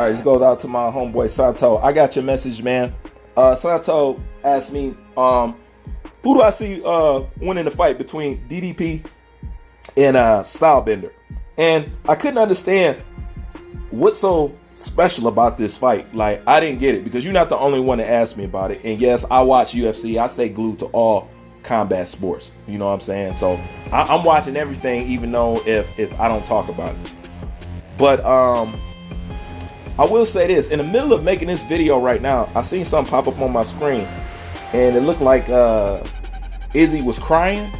right, this goes out to my homeboy Santo. I got your message, man. Santo asked me, who do I see winning the fight between DDP and Stylebender? And I couldn't understand what's so special about this fight. Like, I didn't get it, because you're not the only one that asked me about it. And yes, I watch UFC. I stay glued to all combat sports. You know what I'm saying? So I'm watching everything, even though if I don't talk about it. But I will say this: in the middle of making this video right now, I seen something pop up on my screen, and it looked like Izzy was crying.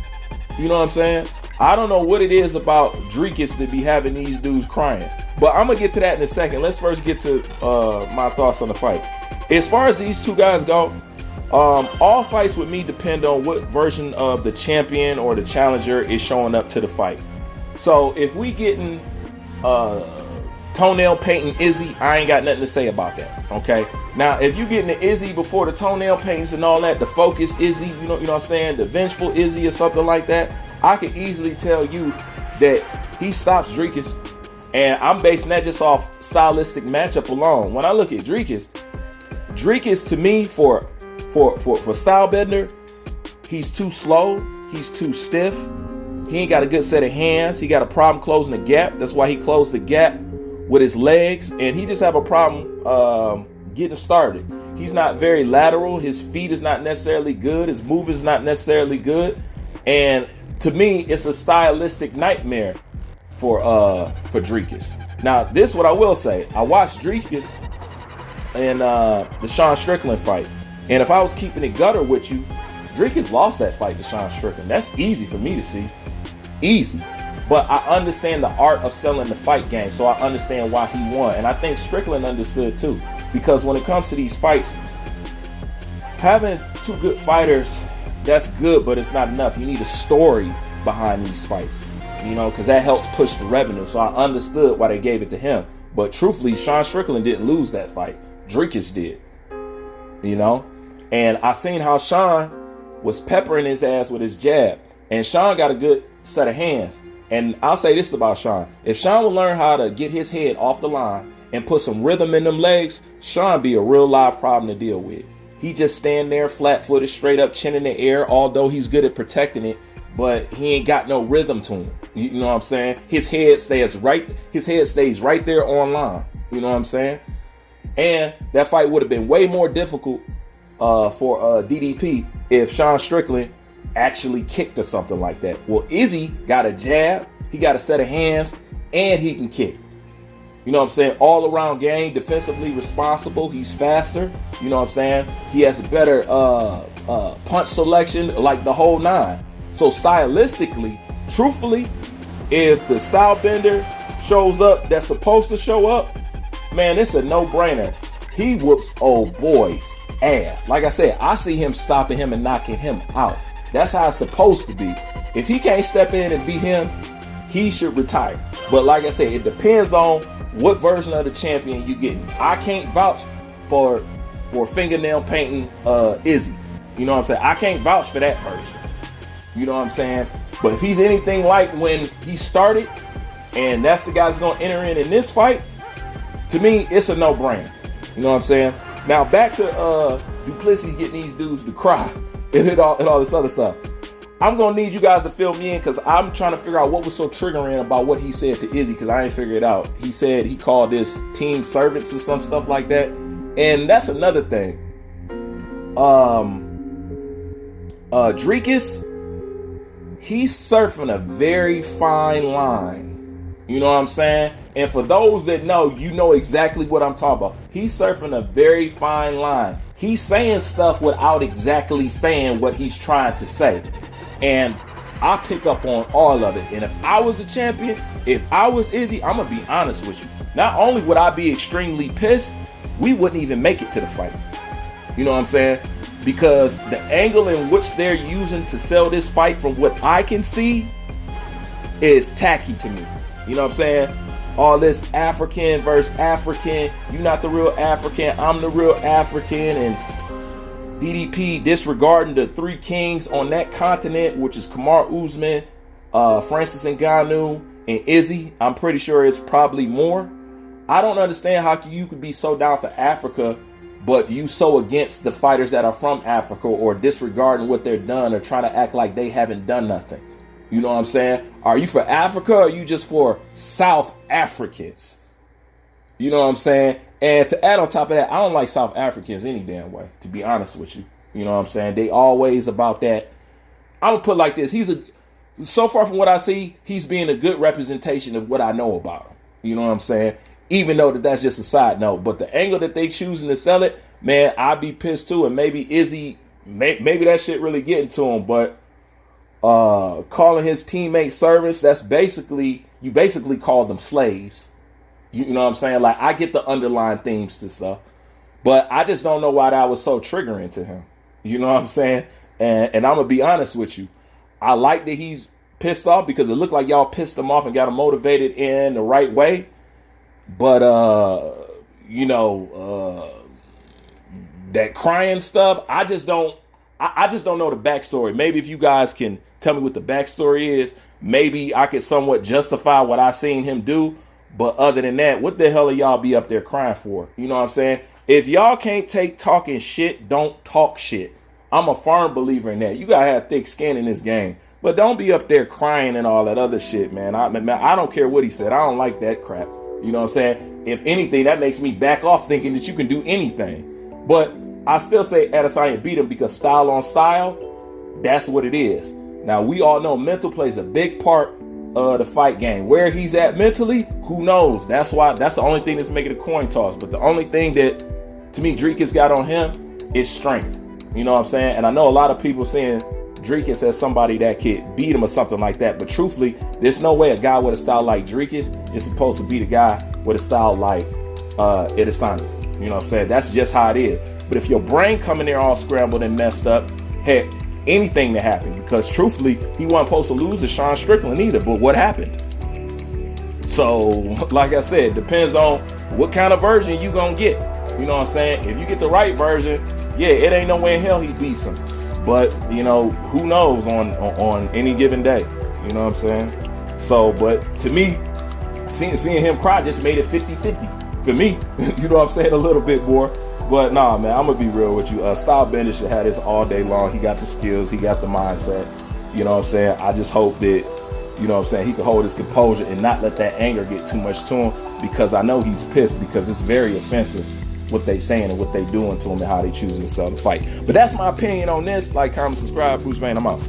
You know what I'm saying? I don't know what it is about Dricus to be having these dudes crying, but I'm gonna get to that in a second. Let's first get to my thoughts on the fight. As far as these two guys go, all fights with me depend on what version of the champion or the challenger is showing up to the fight. So if we getting toenail painting Izzy, I ain't got nothing to say about that. Okay. Now, if you getting the Izzy before the toenail paintings and all that, the focus Izzy, you know what I'm saying, the vengeful Izzy or something like that, I could easily tell you that he stops Dricus, and I'm basing that just off stylistic matchup alone. When I look at Dricus to me for Stylebender, he's too slow, he's too stiff, he ain't got a good set of hands, he got a problem closing the gap. That's why he closed the gap with his legs, and he just have a problem getting started. He's not very lateral, his feet is not necessarily good, his movement is not necessarily good, and to me, it's a stylistic nightmare for Dricus. Now, this is what I will say. I watched Dricus in the Sean Strickland fight, and if I was keeping it gutter with you, Dricus lost that fight to Sean Strickland. That's easy for me to see. Easy. But I understand the art of selling the fight game, so I understand why he won. And I think Strickland understood too, because when it comes to these fights, having two good fighters, that's good, but it's not enough. You need a story behind these fights, you know, because that helps push the revenue. So I understood why they gave it to him. But truthfully, Sean Strickland didn't lose that fight. Dricus did, you know. And I seen how Sean was peppering his ass with his jab. And Sean got a good set of hands. And I'll say this about Sean. If Sean will learn how to get his head off the line and put some rhythm in them legs, Sean be a real live problem to deal with. He just stand there flat-footed, straight up, chin in the air, although he's good at protecting it, but he ain't got no rhythm to him. You know what I'm saying? His head stays right there on line. You know what I'm saying? And that fight would have been way more difficult for DDP if Sean Strickland actually kicked or something like that. Well, Izzy got a jab, he got a set of hands, and he can kick. You know what I'm saying? All around game, defensively responsible. He's faster. You know what I'm saying? He has a better punch selection, like the whole nine. So stylistically, truthfully, if the Stylebender shows up that's supposed to show up, man, it's a no-brainer. He whoops old boy's ass. Like I said, I see him stopping him and knocking him out. That's how it's supposed to be. If he can't step in and beat him, he should retire. But like I said, it depends on what version of the champion you getting. I can't vouch for fingernail painting Izzy. You know what I'm saying? I can't vouch for that version. You know what I'm saying? But if he's anything like when he started, and that's the guy that's gonna enter in this fight, to me, it's a no-brainer. You know what I'm saying? Now back to Plessis getting these dudes to cry and all this other stuff. I'm gonna need you guys to fill me in, because I'm trying to figure out what was so triggering about what he said to Izzy, because I ain't figured it out. He said he called this team servants or some stuff like that, and that's another thing. Dricus, he's surfing a very fine line. You know what I'm saying? And for those that know, you know exactly what I'm talking about. He's surfing a very fine line. He's saying stuff without exactly saying what he's trying to say. And I pick up on all of it. And if I was a champion, if I was Izzy, I'm going to be honest with you. Not only would I be extremely pissed, we wouldn't even make it to the fight. You know what I'm saying? Because the angle in which they're using to sell this fight, from what I can see, is tacky to me. You know what I'm saying? All this African versus African. You're not the real African, I'm the real African. And DDP disregarding the three kings on that continent, which is Kamaru Usman, Francis Ngannou, and Izzy. I'm pretty sure it's probably more. I don't understand how you could be so down for Africa, but you so against the fighters that are from Africa, or disregarding what they're done, or trying to act like they haven't done nothing. You know what I'm saying? Are you for Africa, or are you just for South Africans? You know what I'm saying? And to add on top of that, I don't like South Africans any damn way, to be honest with you. You know what I'm saying? They always about that. I'm going to put it like this. So far from what I see, he's being a good representation of what I know about him. You know what I'm saying? Even though that's just a side note. But the angle that they choosing to sell it, man, I'd be pissed too. And maybe Izzy, maybe that shit really getting to him. But calling his teammates service, you basically call them slaves. You know what I'm saying? Like, I get the underlying themes to stuff, but I just don't know why that was so triggering to him. You know what I'm saying? And I'm going to be honest with you. I like that he's pissed off, because it looked like y'all pissed him off and got him motivated in the right way. But, that crying stuff, I just don't know the backstory. Maybe if you guys can tell me what the backstory is, maybe I could somewhat justify what I seen him do. But other than that, what the hell are y'all be up there crying for? You know what I'm saying? If y'all can't take talking shit, don't talk shit. I'm a firm believer in that. You gotta have thick skin in this game. But don't be up there crying and all that other shit, man. I don't care what he said. I don't like that crap. You know what I'm saying? If anything, that makes me back off thinking that you can do anything. But I still say Adesanya beat him, because style on style, that's what it is. Now, we all know mental plays a big part of the fight game. Where he's at mentally, who knows? That's the only thing that's making a coin toss. But the only thing that, to me, Dricus got on him is strength. You know what I'm saying? And I know a lot of people saying Dricus as somebody that could beat him or something like that. But truthfully, there's no way a guy with a style like Dricus is supposed to beat a guy with a style like Adesanya. You know what I'm saying? That's just how it is. But if your brain coming there all scrambled and messed up, heck, anything to happen. Because truthfully, he wasn't supposed to lose to Sean Strickland either. But what happened? So, like I said, depends on what kind of version you gonna get. You know what I'm saying? If you get the right version, yeah, it ain't no way in hell he beats him. But, you know, who knows on any given day. You know what I'm saying? So, but to me, seeing him cry just made it 50-50 for me. You know what I'm saying? A little bit more. But nah, man, I'm gonna be real with you. Style Bender should have this all day long. He got the skills, he got the mindset. You know what I'm saying? I just hope that, you know what I'm saying, he can hold his composure and not let that anger get too much to him, because I know he's pissed, because it's very offensive what they saying and what they doing to him and how they choosing to sell the fight. But that's my opinion on this. Like, comment, subscribe. Bruce Vane, I'm out.